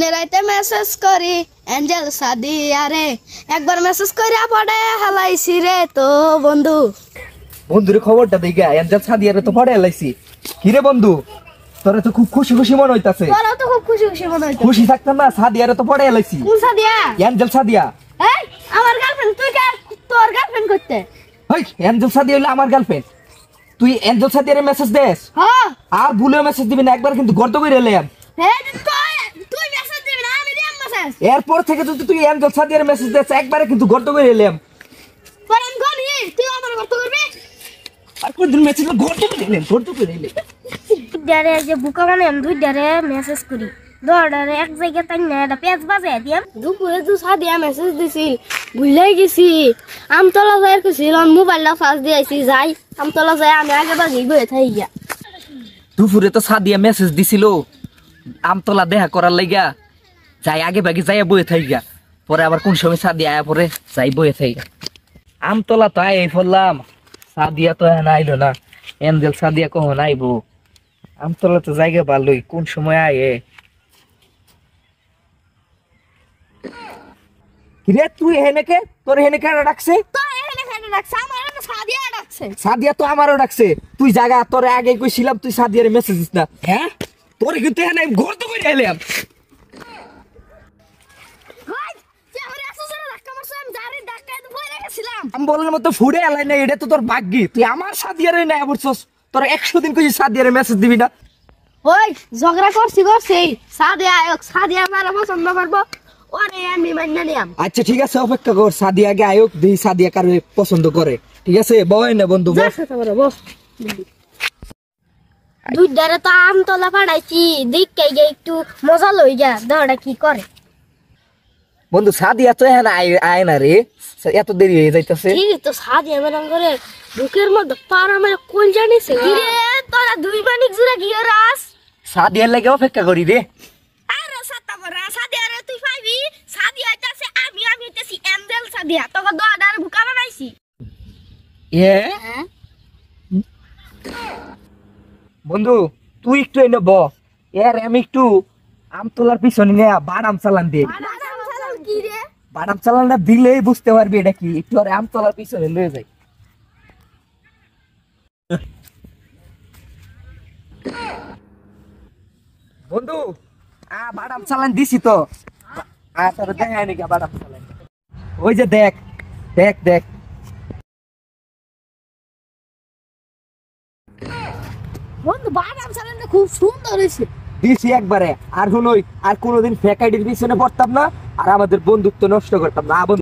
দিনে রাইতে মেসেজ করি এঞ্জেল সাদিয়া রে, একবার মেসেজ করি পড়ে হালাইছি রে তো বন্ধু। বন্ধুর খবরটা দেখা এঞ্জেল সাদিয়া রে তো পড়ে হালাইছি। কি রে বন্ধু, তোরা তো খুব খুশি খুশি মনে হইতাছে। তোরাও তো খুব খুশি খুশি মনে হইতো। খুশি থাকতাম না, সাদিয়া রে তো পড়ে হালাইছি। কোন সাদিয়া? এঞ্জেল সাদিয়া। এই আমার গার্লফ্রেন্ড, তুই কার তোর গার্লফ্রেন্ড করতে? হই, এঞ্জেল সাদিয়া হইলো আমার গার্লফ্রেন্ড। তুই এঞ্জেল সাদিয়ারে মেসেজ দেস হ্যাঁ, আর ভুলেও মেসেজ দিবি না, একবার কিন্তু গর্ত করে এলাম। এই তুই মেসেজ দিবি না, আমি দিম মেসেজ। এরপর থেকে যদি তুই এঞ্জেল সাদিয়ারে মেসেজ দেস একবারে কিন্তু গর্ত করে এলাম। পরান গলি তুই আমার কত করবি? আর কোন দিন মেসেজ গর্ত করে এলাম, গর্ত করে এলাম। ডারে যে বুকা মানে আমি দুই ডারে মেসেজ করি দড়ারে এক জায়গায় তাই না এটা পেজ বাজায় দিয়াম। দুপুরে তো সাদিয়া মেসেজ দিছিল, ভুলাই গেছি। আমতলা যাই কইছিল মোবাইলটা ফাঁস দিয়েছি, যাই আমতলা যাই আমি আগে বাজি বয়ে থাই গিয়া। দুপুরে তো সাদিয়া মেসেজ দিছিল আমতলা দেখা করার লাইগা, যাই আগে ভাগে যাইয়া বয়ে থাই গা। পরে আবার কোন সময় সাদিয়া আয়া পরে যাই বয়ে থাই গা। আমতলা তো আই ফেললাম, সাদিয়া তো এখন আইলো না। এঞ্জেল সাদিয়া কখন আইবো? আমতলা তো জায়গা ভালোই, কোন সময় আয়ে? কিরে তুই হেনেকে, তোর হেনেকে ডাকছে? তো এখানে ফেলে রাখছে, আমার না সাদিয়া ডাকছে। সাদিয়া তো আমারও ডাকছে। তুই জায়গা তোর আগে কইছিলাম তুই সাদিয়ারে মেসেজ দিস না। হ্যাঁ তোর কিন্তু এখানে আমি ঘর তো করে এলাম। হাই তুই আমার আসলে ধাক্কা মারছ, আমি জারি ধাক্কায় তো পড়ে গেছিলাম। আমি বলার মতো ফুড়ে এলাই না, এটা তো তোর ভাগ্যি। তুই আমার সাদিয়ারে না বলছস, তোর 100 দিন কইছি সাদিয়ারে মেসেজ দিবি না। ওই ঝগড়া করছি সাদিয়া আয়োক, সাদিয়া আমার পছন্দ করবো, ওরে আমি মান্য নিয়াম। আচ্ছা ঠিক আছে, অপেক্ষা কর, সাদিয়া আগে আয়োক, দেখি সাদিয়া কারে পছন্দ করে। ঠিক আছে বয় না বন্ধু বস। দুই ডারে তো আমতলা পাঠাইছি, দেখে গিয়ে একটু মজা লই যা দড়া কি করে। বন্ধু সাদিয়া তো এখন আয় না রে, এত দেরি হয়ে যাইতেছে। ঠিক তো সাদিয়া আমার করে বুকের মধ্যে পার আমার কোন জানিস কি রে? তোরা দুই মানিক জুড়ে গিয়ে রাস সাদিয়ার লাগে অপেক্ষা করি রে। আরে সাতা বড় সাদিয়া রে তুই পাইবি। সাদিয়া হইতাছে আমি হইতাছি এঞ্জেল সাদিয়া, তোকে দড়ার বুকা বানাইছি। হ্যাঁ বন্ধু তুই একটু এনে ব, এর আমি একটু আমতলার পিছনে নিয়ে বাদাম চালান দে। কি রে? বাদাম চালানটা দিলেই বুঝতে পারবি এটা কি। একটু আর আমতলার পিছনে লয়ে যাই। বন্ধু বাদাম চালান দিছি তো, তোর দেখায় নাকি বাদাম চালান? ওই যে দেখ দেখ দেখ। বন্ধু বাদাম চালানটা খুব সুন্দর হইছে। দিছি একবারে। আর শুনোই, আর কোনোদিন ফেক আইডির পিছনে পড়তাম না, আর আমাদের বন্ধুত্ব নষ্ট করতাম না।